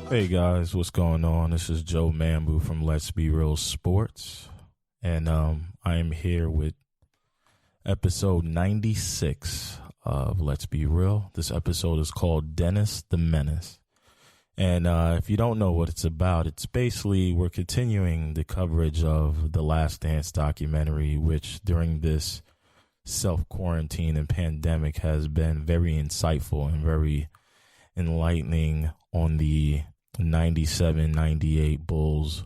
Hey guys, what's going on? This is Joe Mambu from Let's Be Real Sports, and I am here with episode 96 of Let's Be Real. This episode is called Dennis the Menace, and if you don't know what it's about, it's basically we're continuing the coverage of the Last Dance documentary, which during this self-quarantine and pandemic has been very insightful and very enlightening on the 97-98 Bulls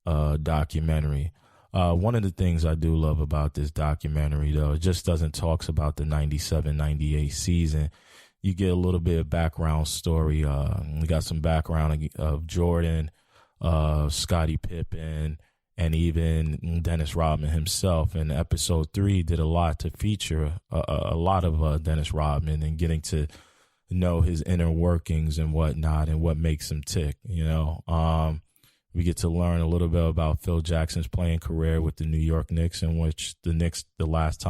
documentary. One of the things I do love about this documentary, though, it just doesn't talk about the 97-98 season. You get a little bit of background story. We got some background of Jordan, Scottie Pippen, and even Dennis Rodman himself. And episode 3 did a lot to feature a lot of Dennis Rodman and getting to know his inner workings and whatnot and what makes him tick, you know. We get to learn a little bit about Phil Jackson's playing career with the New York Knicks, in which the Knicks, that was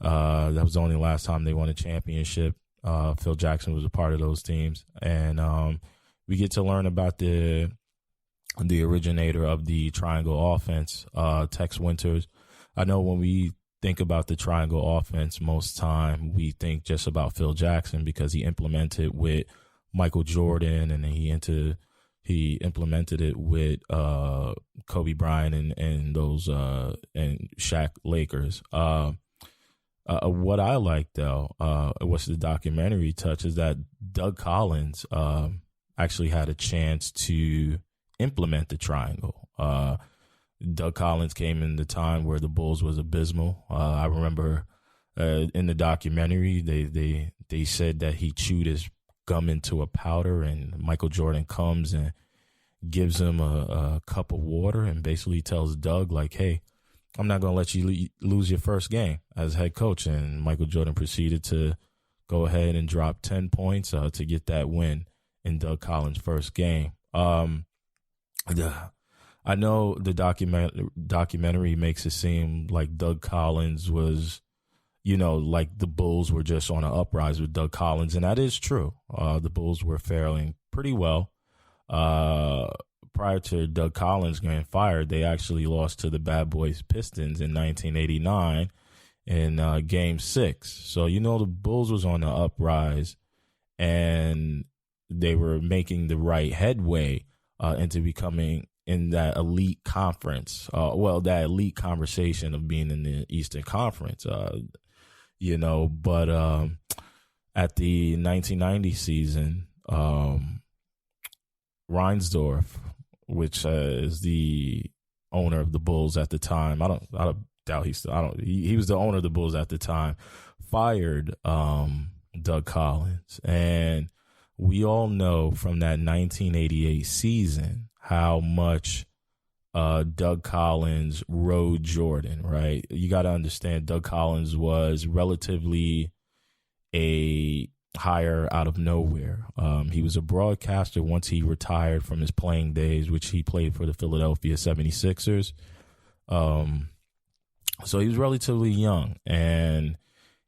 the only last time they won a championship. Phil Jackson was a part of those teams. And we get to learn about the originator of the triangle offense, Tex Winters. I know when we think about the triangle offense, most time we think just about Phil Jackson because he implemented with Michael Jordan, and he implemented it with Kobe Bryant and those and Shaq Lakers. What I like though, what's the documentary touch, is that Doug Collins actually had a chance to implement the triangle. Doug Collins came in the time where the Bulls was abysmal. I remember in the documentary, they said that he chewed his gum into a powder, and Michael Jordan comes and gives him a cup of water and basically tells Doug, like, hey, I'm not going to let you lose your first game as head coach. And Michael Jordan proceeded to go ahead and drop 10 points to get that win in Doug Collins' first game. I know the documentary makes it seem like Doug Collins was, you know, like the Bulls were just on an uprise with Doug Collins, and that is true. The Bulls were faring pretty well. Prior to Doug Collins getting fired, they actually lost to the Bad Boys Pistons in 1989 in Game 6. So, you know, the Bulls was on the uprise, and they were making the right headway into becoming in that elite conference, that elite conversation of being in the Eastern Conference, you know. But at the 1990 season, Reinsdorf, which is the owner of the Bulls at the time, I don't doubt he was the owner of the Bulls at the time, fired Doug Collins. And we all know from that 1988 season how much Doug Collins rode Jordan, right? You got to understand, Doug Collins was relatively a hire out of nowhere. He was a broadcaster once he retired from his playing days, which he played for the Philadelphia 76ers. So he was relatively young, and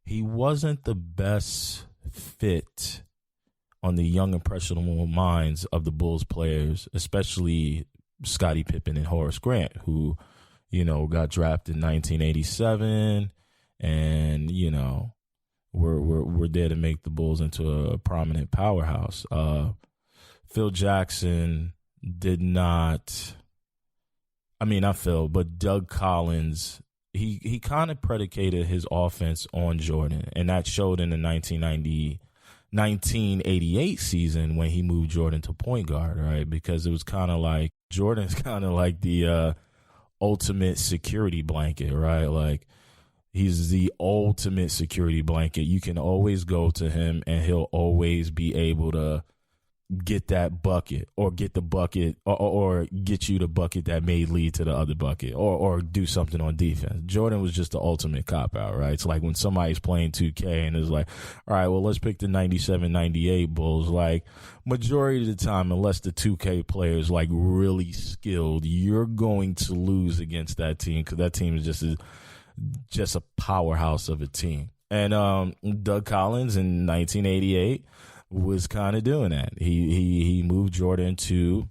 he wasn't the best fit on the young, impressionable minds of the Bulls players, especially Scottie Pippen and Horace Grant, who, you know, got drafted in 1987 and, you know, were there to make the Bulls into a prominent powerhouse. Phil Jackson did not, not Phil, but Doug Collins, he kind of predicated his offense on Jordan, and that showed in the 1988 season when he moved Jordan to point guard, right? Because it was kind of like Jordan's kind of like the ultimate security blanket, right? Like, he's the ultimate security blanket. You can always go to him and he'll always be able to get that bucket or get the bucket or get you the bucket that may lead to the other bucket or do something on defense. Jordan was just the ultimate cop-out, right? It's like when somebody's playing 2K and is like, all right, well, let's pick the 97-98 Bulls. Like, majority of the time, unless the 2K player is like really skilled, you're going to lose against that team because that team is just a powerhouse of a team. And Doug Collins in 1988 was kind of doing that. He moved Jordan to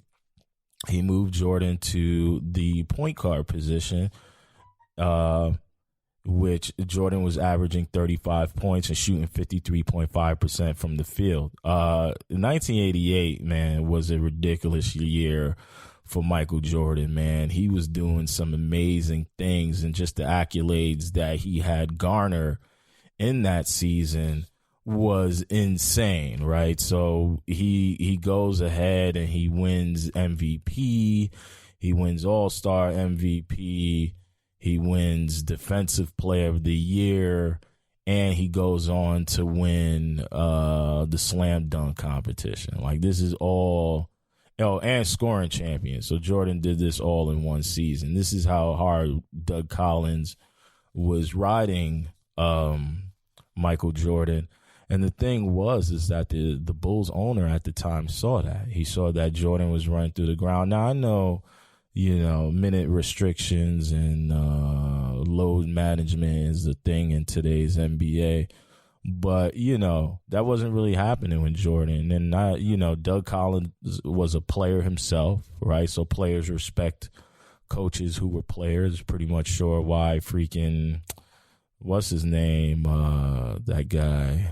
the point guard position, which Jordan was averaging 35 points and shooting 53.5% from the field. 1988, man, was a ridiculous year for Michael Jordan, man. He was doing some amazing things, and just the accolades that he had garnered in that season was insane, right? So he goes ahead and he wins MVP, he wins All-Star MVP, he wins Defensive Player of the Year, and he goes on to win the slam dunk competition. Like, this is all, and scoring champion. So Jordan did this all in one season. This is how hard Doug Collins was riding Michael Jordan. And the thing is that the Bulls owner at the time saw that. He saw that Jordan was running through the ground. Now, I know, minute restrictions and load management is the thing in today's NBA. But, that wasn't really happening with Jordan. And, Doug Collins was a player himself, right? So players respect coaches who were players. Pretty much sure why freaking, what's his name, that guy,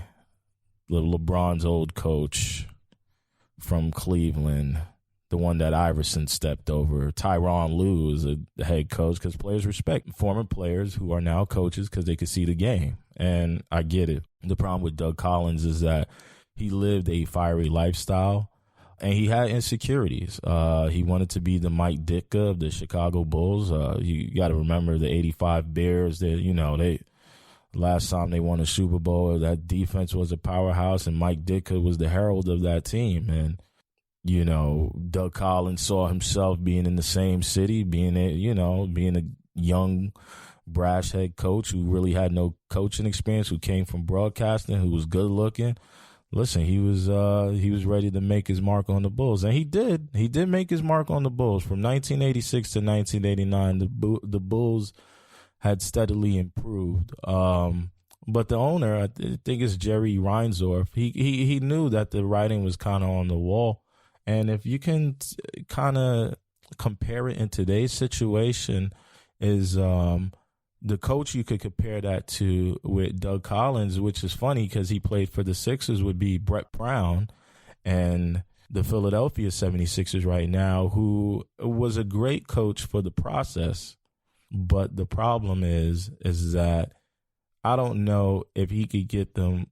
LeBron's old coach from Cleveland, the one that Iverson stepped over, Tyronn Lue, is a head coach, because players respect former players who are now coaches because they could see the game. And I get it. The problem with Doug Collins is that he lived a fiery lifestyle and he had insecurities. He wanted to be the Mike Ditka of the Chicago Bulls. You got to remember the 85 Bears. They last time they won a Super Bowl, that defense was a powerhouse, and Mike Ditka was the herald of that team. And, Doug Collins saw himself being in the same city, being a young, brash head coach who really had no coaching experience, who came from broadcasting, who was good looking. Listen, he was ready to make his mark on the Bulls, and he did. He did make his mark on the Bulls. From 1986 to 1989, the Bulls had steadily improved. But the owner, I think it's Jerry Reinsdorf, he knew that the writing was kind of on the wall. And if you can kind of compare it in today's situation, is the coach you could compare that to with Doug Collins, which is funny because he played for the Sixers, would be Brett Brown, and the Philadelphia 76ers right now, who was a great coach for the process. But the problem is that I don't know if he could get them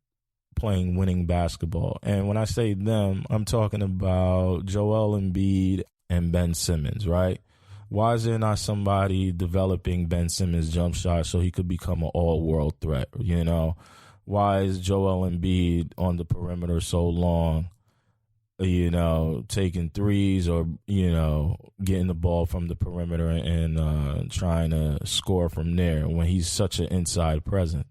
playing winning basketball. And when I say them, I'm talking about Joel Embiid and Ben Simmons, right? Why is there not somebody developing Ben Simmons' jump shot so he could become an all-world threat? Why is Joel Embiid on the perimeter so long, taking threes or, getting the ball from the perimeter and trying to score from there when he's such an inside presence,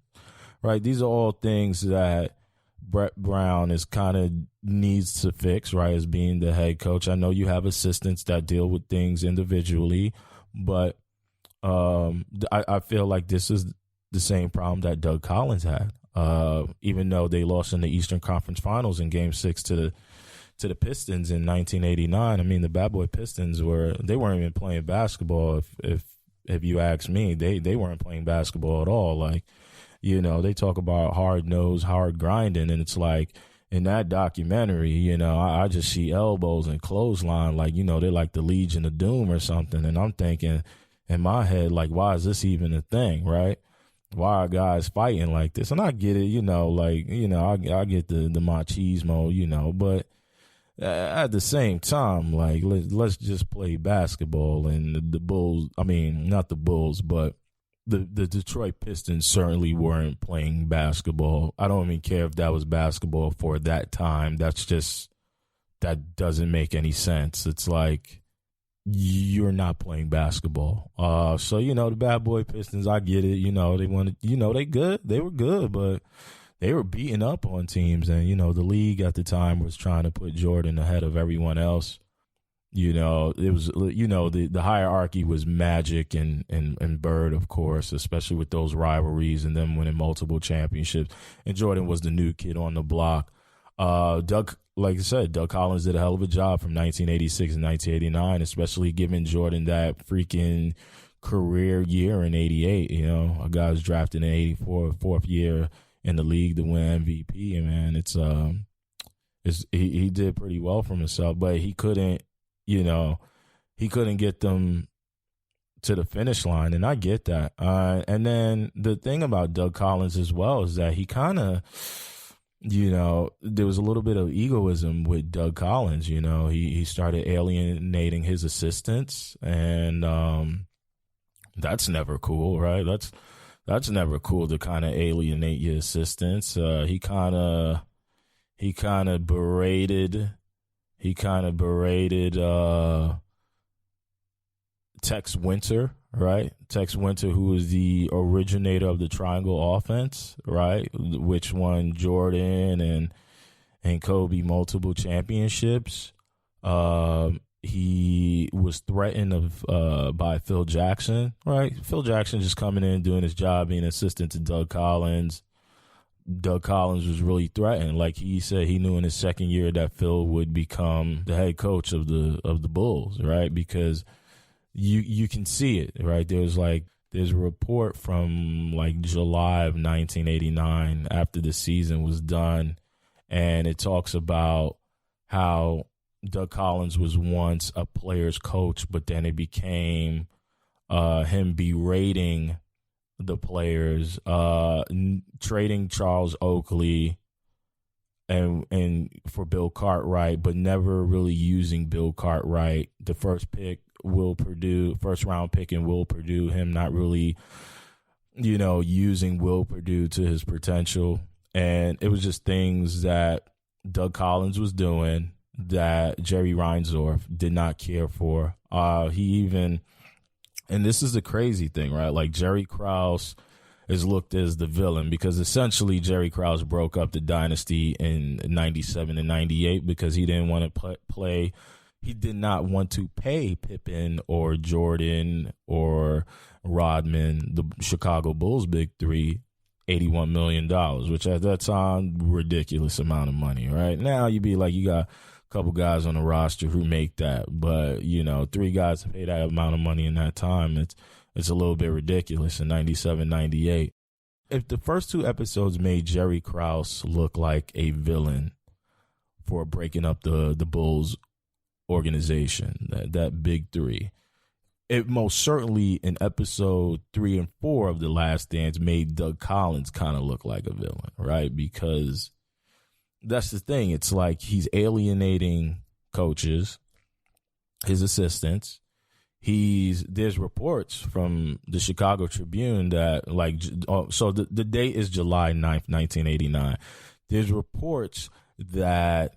right? These are all things that Brett Brown is kind of needs to fix, right, as being the head coach. I know you have assistants that deal with things individually, but I feel like this is the same problem that Doug Collins had. Even though they lost in the Eastern Conference Finals in Game 6 to the Pistons in 1989. I mean, the Bad Boy Pistons weren't even playing basketball. If you ask me, they weren't playing basketball at all. Like, they talk about hard nose, hard grinding, and it's like in that documentary, I just see elbows and clothesline, like, they're like the Legion of Doom or something. And I'm thinking in my head, like, why is this even a thing, right? Why are guys fighting like this? And I get it, I get the machismo, but at the same time, like, let's just play basketball. And the Bulls, I mean, not the Bulls, but the Detroit Pistons certainly weren't playing basketball. I don't even care if that was basketball for that time. That doesn't make any sense. It's like, you're not playing basketball. So, the Bad Boy Pistons, I get it. They wanted, they were good, but they were beating up on teams. And, the league at the time was trying to put Jordan ahead of everyone else. It was, the hierarchy was Magic and Bird, of course, especially with those rivalries and them winning multiple championships. And Jordan was the new kid on the block. Like I said, Doug Collins did a hell of a job from 1986 and 1989, especially giving Jordan that freaking career year in 88. You know, a guy was drafted in 84, fourth year in the league to win MVP. And man, he did pretty well for himself, but he couldn't get them to the finish line, and I get that. And then the thing about Doug Collins as well is that he kind of, there was a little bit of egoism with Doug Collins. He started alienating his assistants, and that's never cool, right? That's never cool to kind of alienate your assistants. He kind of berated Tex Winter, right? Tex Winter, who was the originator of the triangle offense, right? Which won Jordan and Kobe multiple championships. He was threatened by Phil Jackson, right? Phil Jackson just coming in, doing his job, being assistant to Doug Collins. Doug Collins was really threatened. Like he said, he knew in his second year that Phil would become the head coach of the Bulls, right? Because you can see it, right? There's a report from like July of 1989 after the season was done, and it talks about how Doug Collins was once a player's coach, but then it became him berating the players, trading Charles Oakley and for Bill Cartwright, but never really using Bill Cartwright. The first round pick in Will Purdue, him not really, using Will Purdue to his potential. And it was just things that Doug Collins was doing that Jerry Reinsdorf did not care for. And this is the crazy thing, right? Like Jerry Krause is looked as the villain because essentially Jerry Krause broke up the dynasty in 97 and 98 because he didn't want to play. He did not want to pay Pippen or Jordan or Rodman, the Chicago Bulls big three, $81 million, which at that time, ridiculous amount of money, right? Now you'd be like, you got a couple guys on the roster who make that, but, three guys to pay that amount of money in that time, it's a little bit ridiculous in 97, 98. If the first two episodes made Jerry Krause look like a villain for breaking up the Bulls organization, that big three, it most certainly in episode 3 and 4 of The Last Dance made Doug Collins kind of look like a villain, right? Because that's the thing. It's like he's alienating coaches, his assistants. There's reports from the Chicago Tribune that so the date is July 9th, 1989. There's reports that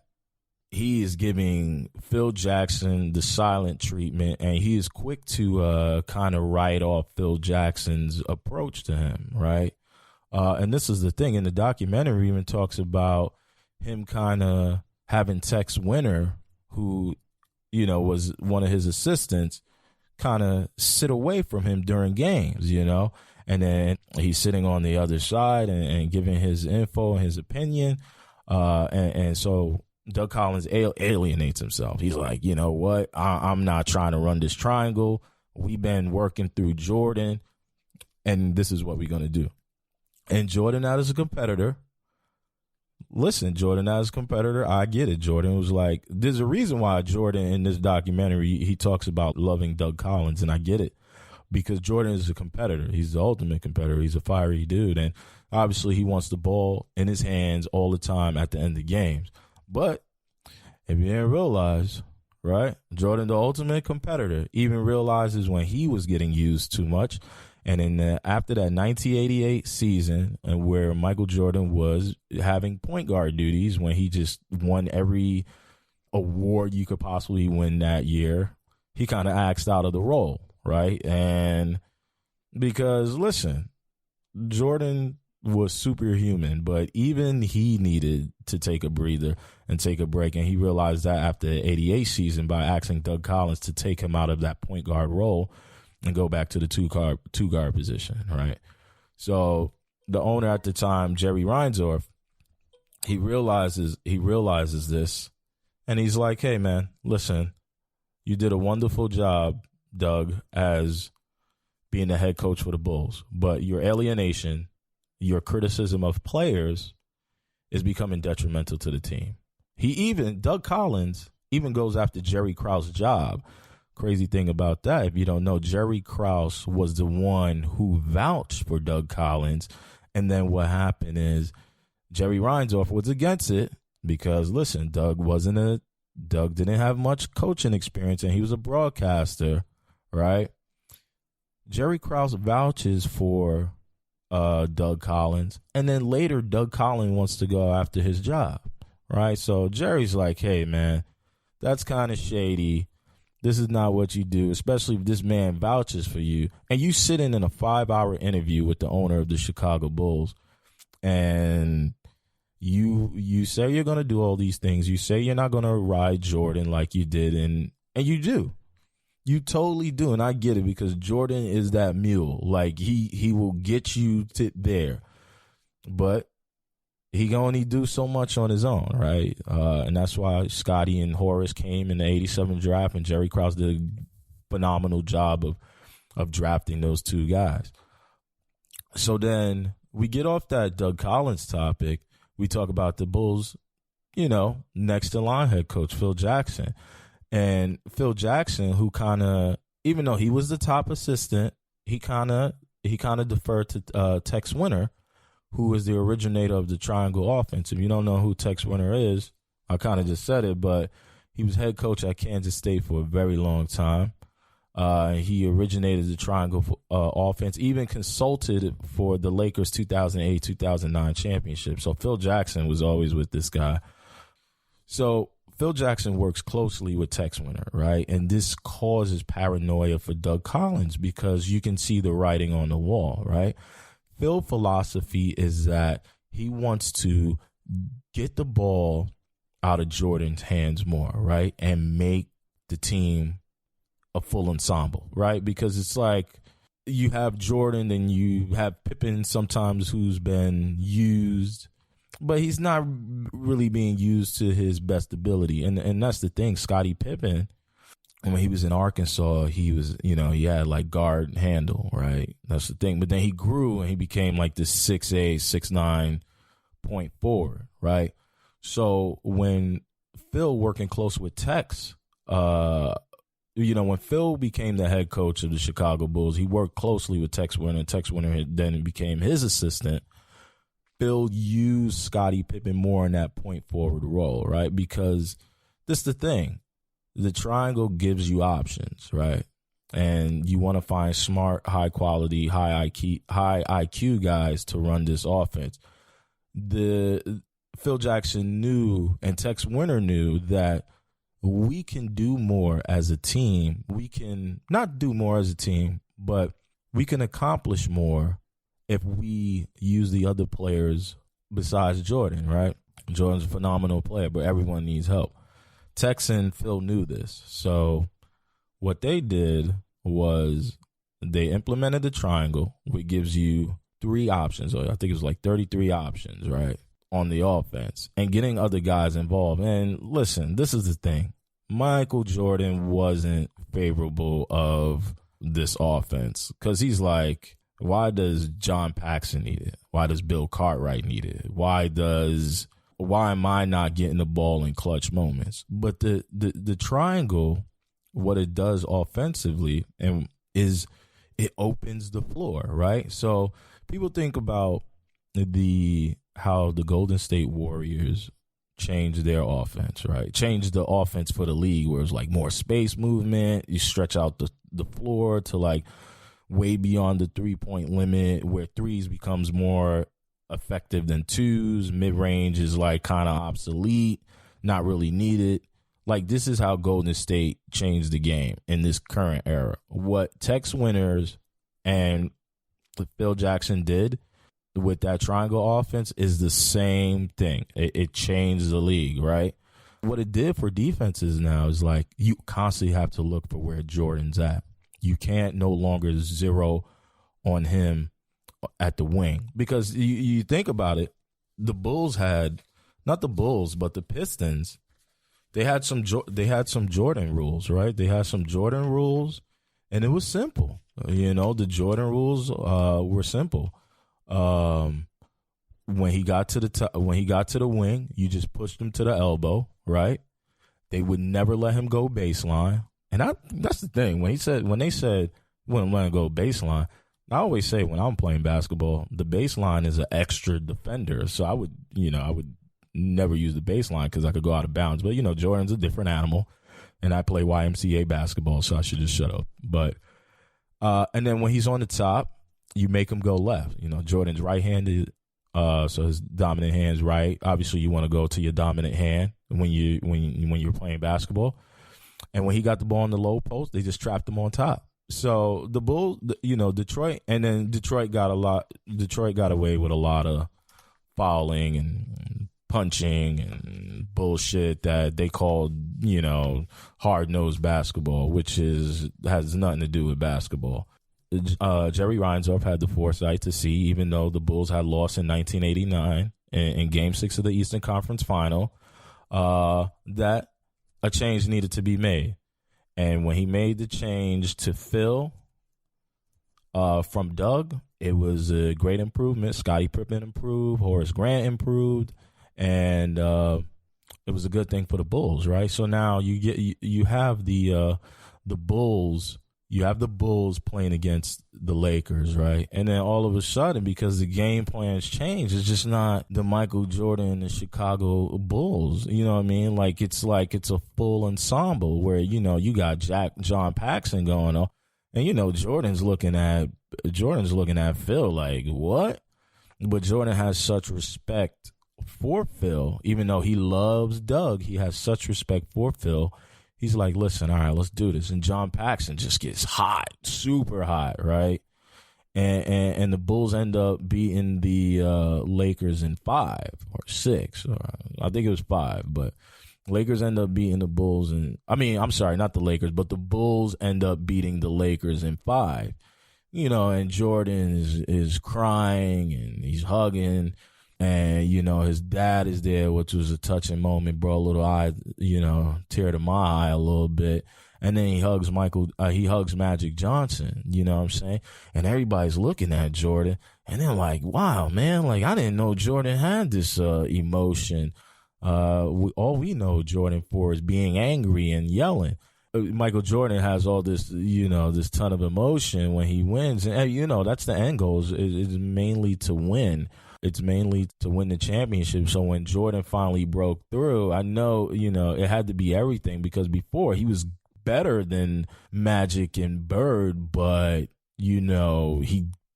he is giving Phil Jackson the silent treatment, and he is quick to kind of write off Phil Jackson's approach to him, right? And this is the thing. In the documentary, even talks about him kind of having Tex Winter, who, was one of his assistants, kind of sit away from him during games, and then he's sitting on the other side and giving his info and his opinion. And so Doug Collins alienates himself. He's like, you know what? I'm not trying to run this triangle. We've been working through Jordan, and this is what we're going to do. And Jordan out as a competitor. Listen, Jordan as a competitor, I get it. Jordan was like, there's a reason why Jordan in this documentary, he talks about loving Doug Collins, and I get it. Because Jordan is a competitor. He's the ultimate competitor. He's a fiery dude. And obviously he wants the ball in his hands all the time at the end of games. But if you didn't realize, right, Jordan, the ultimate competitor, even realizes when he was getting used too much. And after that 1988 season, and where Michael Jordan was having point guard duties, when he just won every award you could possibly win that year, he kind of axed out of the role, right? And because, listen, Jordan was superhuman, but even he needed to take a breather and take a break. And he realized that after the 88 season by asking Doug Collins to take him out of that point guard role and go back to the two guard position, right? So the owner at the time, Jerry Reinsdorf, he realizes this, and he's like, hey, man, listen, you did a wonderful job, Doug, as being the head coach for the Bulls, but your alienation, your criticism of players is becoming detrimental to the team. Doug Collins even goes after Jerry Krause's job. Crazy thing about that, if you don't know, Jerry Krause was the one who vouched for Doug Collins. And then what happened is Jerry Reinsdorf was against it because, listen, Doug didn't have much coaching experience, and he was a broadcaster, right? Jerry Krause vouches for Doug Collins, and then later Doug Collins wants to go after his job, right? So Jerry's like, hey, man, that's kind of shady. This is not what you do, especially if this man vouches for you. And you sitting in a 5-hour interview with the owner of the Chicago Bulls, and you say you're going to do all these things. You say you're not going to ride Jordan like you did, and you do. You totally do, and I get it because Jordan is that mule. Like, he will get you to there. But he can only do so much on his own, right? And that's why Scotty and Horace came in the 87 draft, and Jerry Krause did a phenomenal job of drafting those two guys. So then we get off that Doug Collins topic. We talk about the Bulls, next in line head coach, Phil Jackson. And Phil Jackson, who kind of, even though he was the top assistant, he kind of deferred to Tex Winter, who is the originator of the triangle offense. If you don't know who Tex Winter is, I kind of just said it, but he was head coach at Kansas State for a very long time. He originated the triangle offense, even consulted for the Lakers 2008-2009 championship. So Phil Jackson was always with this guy. So Phil Jackson works closely with Tex Winter, right? And this causes paranoia for Doug Collins because you can see the writing on the wall, right? Phil's philosophy is that he wants to get the ball out of Jordan's hands more, right? And make the team a full ensemble, right? Because it's like you have Jordan and you have Pippen sometimes who's been used, but he's not really being used to his best ability. And that's the thing. Scottie Pippen, when he was in Arkansas, he was, he had like guard handle, right? That's the thing. But then he grew and he became like this 6'8", 6'9" point forward, right? So when Phil working close with Tex, when Phil became the head coach of the Chicago Bulls, he worked closely with Tex Winter, and Tex Winter then became his assistant. Phil used Scottie Pippen more in that point forward role, right? Because this is the thing. The triangle gives you options, right? And you want to find smart, high quality, high IQ guys to run this offense. Phil Jackson knew, and Tex Winter knew, that we can do more as a team. We can not do more as a team, but we can accomplish more if we use the other players besides Jordan, right? Jordan's a phenomenal player, but everyone needs help. Tex and Phil knew this. So what they did was they implemented the triangle, which gives you 3 options. Or I think it was like 33 options, right, on the offense, and getting other guys involved. And listen, this is the thing. Michael Jordan wasn't favorable of this offense because he's like, why does John Paxson need it? Why does Bill Cartwright need it? Why am I not getting the ball in clutch moments? But the triangle, what it does offensively is it opens the floor, right? So people think about how the Golden State Warriors changed their offense, right? Changed the offense for the league where it's like more space movement. You stretch out the floor to like way beyond the 3-point limit where threes becomes more effective than twos. Mid-range is like kind of obsolete, not really needed. Like, this is how Golden State changed the game in this current era. What Tex Winters and Phil Jackson did with that triangle offense is the same thing. It changed the league, right? What it did for defenses now is like you constantly have to look for where Jordan's at. You can't no longer zero on him at the wing because you think about it. The Bulls had not the Bulls, but the Pistons, they had some Jordan rules, right? They had some Jordan rules, and it was simple. The Jordan rules were simple. When he got to the wing, you just pushed him to the elbow, right? They would never let him go baseline, and that's the thing. When they said wouldn't let him go baseline, I always say when I'm playing basketball, the baseline is an extra defender. So I would never use the baseline because I could go out of bounds. But Jordan's a different animal, and I play YMCA basketball, so I should just shut up. But and then when he's on the top, you make him go left. Jordan's right-handed. So his dominant hand's right. Obviously, you want to go to your dominant hand when you're playing basketball. And when he got the ball in the low post, they just trapped him on top. So the Bulls, Detroit, and then Detroit got away with a lot of fouling and punching and bullshit that they called, hard-nosed basketball, which has nothing to do with basketball. Jerry Reinsdorf had the foresight to see, even though the Bulls had lost in 1989 in Game 6 of the Eastern Conference Final, that a change needed to be made. And when he made the change to Phil from Doug, it was a great improvement. Scottie Pippen improved, Horace Grant improved, and it was a good thing for the Bulls, right? So now you have the Bulls. You have the Bulls playing against the Lakers, right? And then all of a sudden, because the game plans change, it's just not the Michael Jordan and the Chicago Bulls. You know what I mean? It's a full ensemble where, you got John Paxson going on. And, Jordan's looking at Phil like, what? But Jordan has such respect for Phil. Even though he loves Doug, he has such respect for Phil. He's like, listen, all right, let's do this. And John Paxson just gets hot, super hot, right? And the Bulls end up beating the Lakers in 5 or 6. Or I think it was 5, but Lakers end up beating the Bulls. I'm sorry, not the Lakers, but the Bulls end up beating the Lakers in 5. And Jordan is crying and he's hugging. And, his dad is there, which was a touching moment, bro. A little eye, tear to my eye a little bit. And then he hugs Magic Johnson, you know what I'm saying? And everybody's looking at Jordan. And they're like, wow, man, I didn't know Jordan had this emotion. All we know Jordan for is being angry and yelling. Michael Jordan has all this, this ton of emotion when he wins. And, that's the end goal is mainly to win. It's mainly to win the championship. So when Jordan finally broke through, I know, it had to be everything because before he was better than Magic and Bird, but, he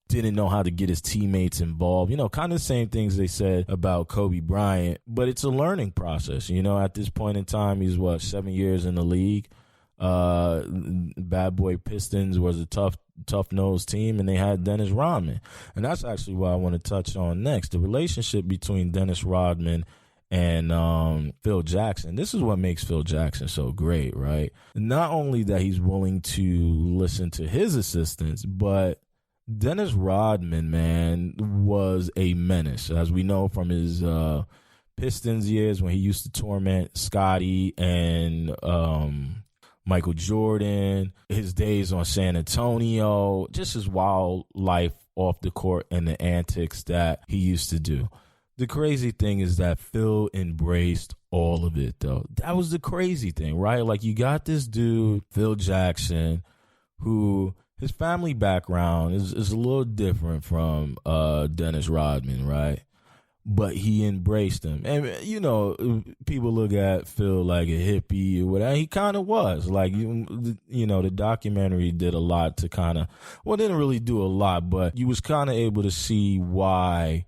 didn't know how to get his teammates involved. Kind of the same things they said about Kobe Bryant, but it's a learning process. At this point in time, he's 7 years in the league. Bad Boy Pistons was a tough-nosed team, and they had Dennis Rodman. And that's actually what I want to touch on next, the relationship between Dennis Rodman and Phil Jackson. This is what makes Phil Jackson so great, right? Not only that he's willing to listen to his assistants, but Dennis Rodman, man, was a menace, as we know from his Pistons years when he used to torment Scottie and Michael Jordan, his days on San Antonio, just his wild life off the court and the antics that he used to do. The crazy thing is that Phil embraced all of it, though. That was the crazy thing, right? You got this dude, Phil Jackson, who his family background is a little different from Dennis Rodman, right? But he embraced him. And, people look at Phil like a hippie or whatever. He kind of was. The documentary did a lot to didn't really do a lot, but you was kind of able to see why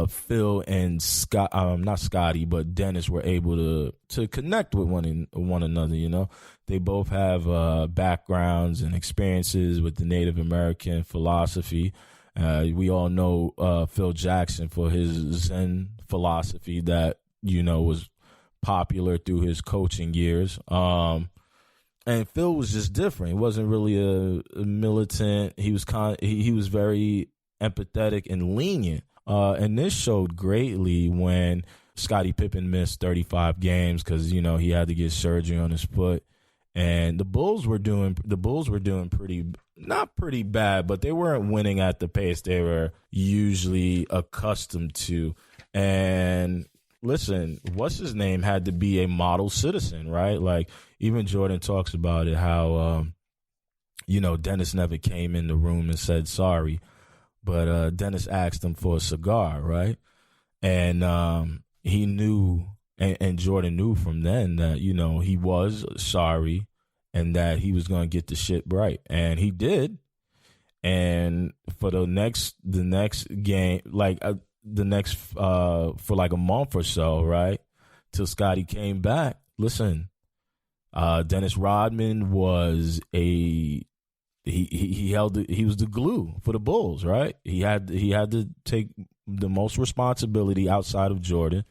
Phil and not Scotty, but Dennis were able to connect with one another, They both have backgrounds and experiences with the Native American philosophy. We all know Phil Jackson for his Zen philosophy that, was popular through his coaching years. And Phil was just different. He wasn't really a militant. He was he was very empathetic and lenient. And this showed greatly when Scottie Pippen missed 35 games because, you know, he had to get surgery on his foot. And the Bulls were doing not pretty bad, but they weren't winning at the pace they were usually accustomed to. And listen, what's his name had to be a model citizen, right? Like, even Jordan talks about it, how, you know, Dennis never came in the room and said sorry, but Dennis asked him for a cigar, right? And he knew, and Jordan knew from then that, you know, he was sorry and that he was going to get the shit right. And he did. And for the next game, like for like a month or so, right, till Scotty came back, listen, Dennis Rodman was he was the glue for the Bulls, right? He had to take the most responsibility outside of Jordan,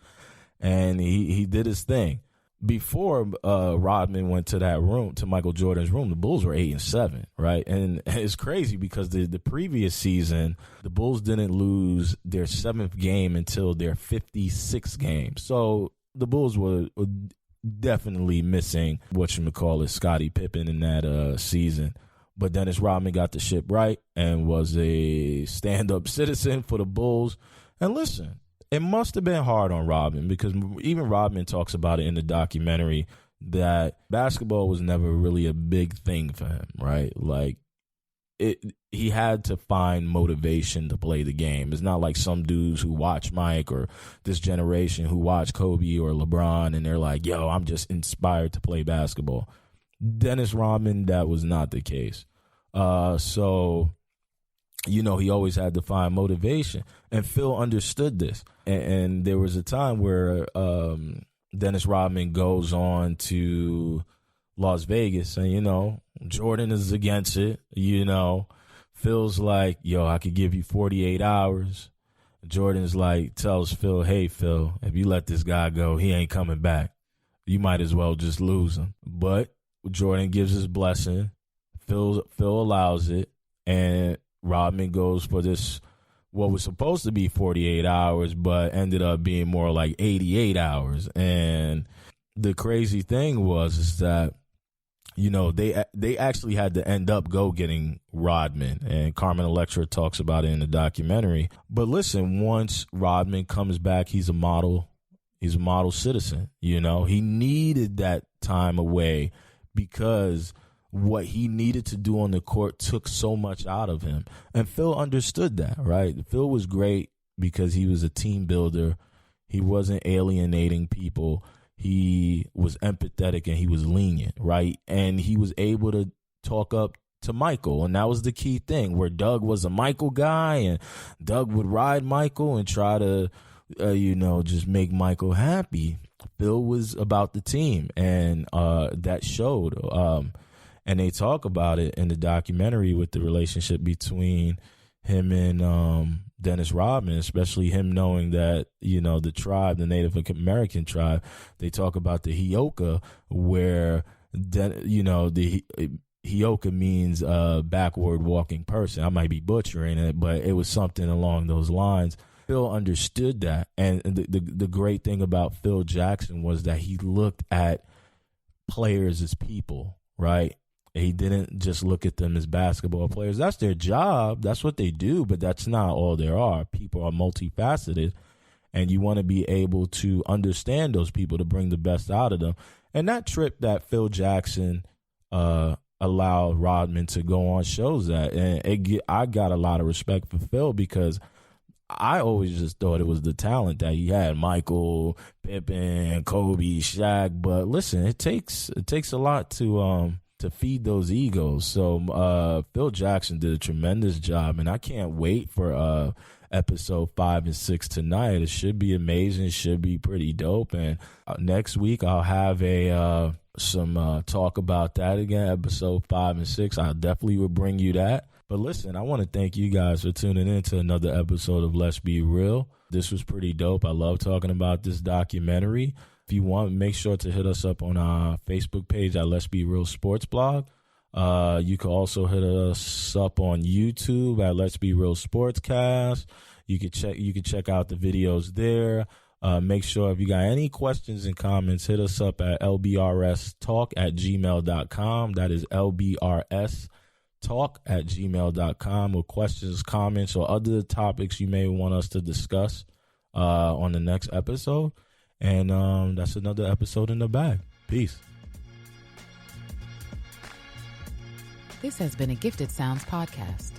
and he did his thing. Before Rodman went to that room, to Michael Jordan's room, the Bulls were 8-7, right? And it's crazy because the previous season, the Bulls didn't lose their 7th game until their 56th game. So the Bulls were definitely missing Scottie Pippen in that season. But Dennis Rodman got the ship right and was a stand-up citizen for the Bulls. And listen, it must have been hard on Rodman, because even Rodman talks about it in the documentary that basketball was never really a big thing for him, right? Like, he had to find motivation to play the game. It's not like some dudes who watch Mike or this generation who watch Kobe or LeBron and they're like, yo, I'm just inspired to play basketball. Dennis Rodman, that was not the case. So, you know, he always had to find motivation. And Phil understood this. And there was a time where Dennis Rodman goes on to Las Vegas and, you know, Jordan is against it. You know, Phil's like, yo, I could give you 48 hours. Jordan's like, tells Phil, hey, Phil, if you let this guy go, he ain't coming back. You might as well just lose him. But Jordan gives his blessing. Phil allows it. And Rodman goes for this, what was supposed to be 48 hours, but ended up being more like 88 hours. And the crazy thing is that, you know, they actually had to end up getting Rodman. And Carmen Electra talks about it in the documentary. But listen, once Rodman comes back, he's a model citizen. You know, he needed that time away because what he needed to do on the court took so much out of him. And Phil understood that, right? Phil was great because he was a team builder. He wasn't alienating people. He was empathetic and he was lenient, right? And he was able to talk up to Michael. And that was the key thing, where Doug was a Michael guy and Doug would ride Michael and try to, just make Michael happy. Phil was about the team, and that showed. And they talk about it in the documentary with the relationship between him and Dennis Rodman, especially him knowing that, you know, the tribe, the Native American tribe, they talk about the Hioka, where, the Hioka means backward walking person. I might be butchering it, but it was something along those lines. Phil understood that. And the great thing about Phil Jackson was that he looked at players as people, right? He didn't just look at them as basketball players. That's their job. That's what they do, but that's not all there are. People are multifaceted, and you want to be able to understand those people to bring the best out of them. And that trip that Phil Jackson allowed Rodman to go on shows that. And I got a lot of respect for Phil, because I always just thought it was the talent that he had. Michael, Pippen, Kobe, Shaq. But listen, it takes a lot to feed those egos. So Phil Jackson did a tremendous job, and I can't wait for episode 5 and 6 tonight. It should be amazing. It should be pretty dope. And next week I'll have some talk about that again. Episode 5 and 6. I definitely will bring you that. But listen, I want to thank you guys for tuning in to another episode of Let's Be Real. This was pretty dope. I love talking about this documentary. If you want, make sure to hit us up on our Facebook page at Let's Be Real Sports Blog. You can also hit us up on YouTube at Let's Be Real Sportscast. You can check out the videos there. Make sure if you got any questions and comments, hit us up at lbrstalk@gmail.com. That is lbrstalk@gmail.com, with questions, comments, or other topics you may want us to discuss on the next episode. And that's another episode in the bag. Peace. This has been a Gifted Sounds podcast.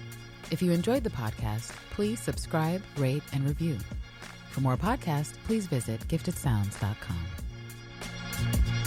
If you enjoyed the podcast, please subscribe, rate, and review. For more podcasts, please visit giftedsounds.com.